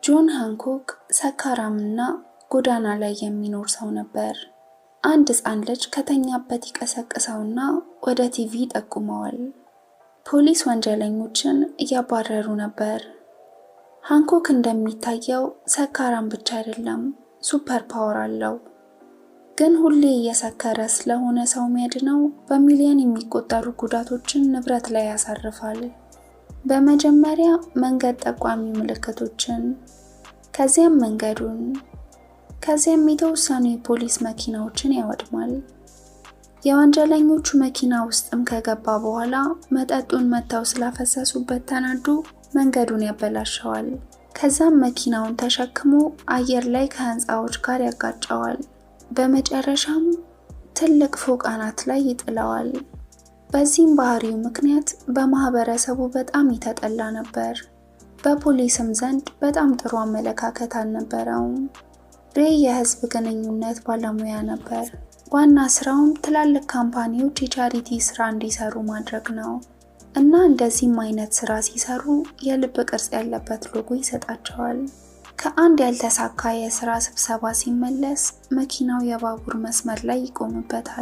ጆን ሃንኮክ ሰካራምና ጎዳና ላይ የሚኖር ሰው ነበር። አንድ ሕፃን ልጅ ከተኛበት ይቀሰቅሰውና ወደ ቲቪ ይጠቁመዋል። ፖሊስ ወንጀለኞችን እያባረሩ ነበር። ሃንኮክ እንደሚታየው ሰካራም ብቻ አይደለም፣ ሱፐር ፓወር አለው። ግን ሁሌ እየሰከረ ስለሆነ ሰው የሚያድነው በሚሊዮን የሚቆጠሩ ጉዳቶችን ንብረት ላይ ያሳርፋል። በመጀመሪያ መንገድ ጠቋሚ ምልክቶችን፣ ከዚያም መንገዱን፣ ከዚያም የተወሰኑ የፖሊስ መኪናዎችን ያወድማል። የወንጀለኞቹ መኪና ውስጥም ከገባ በኋላ መጠጡን መተው ስላፈሰሱበት ተናዶ መንገዱን ያበላሸዋል። ከዛም መኪናውን ተሸክሞ አየር ላይ ከህንፃዎች ጋር ያጋጨዋል። በመጨረሻም ትልቅ ፎቅ አናት ላይ ይጥለዋል። በዚህም ባህሪው ምክንያት በማህበረሰቡ በጣም ይተጠላ ነበር። በፖሊስም ዘንድ በጣም ጥሩ አመለካከት አልነበረውም። ሬይ የህዝብ ግንኙነት ባለሙያ ነበር። ዋና ስራውም ትላልቅ ካምፓኒዎች የቻሪቲ ስራ እንዲሰሩ ማድረግ ነው እና እንደዚህም አይነት ስራ ሲሰሩ የልብ ቅርጽ ያለበት ሎጎ ይሰጣቸዋል። ከአንድ ያልተሳካ የስራ ስብሰባ ሲመለስ መኪናው የባቡር መስመር ላይ ይቆምበታል።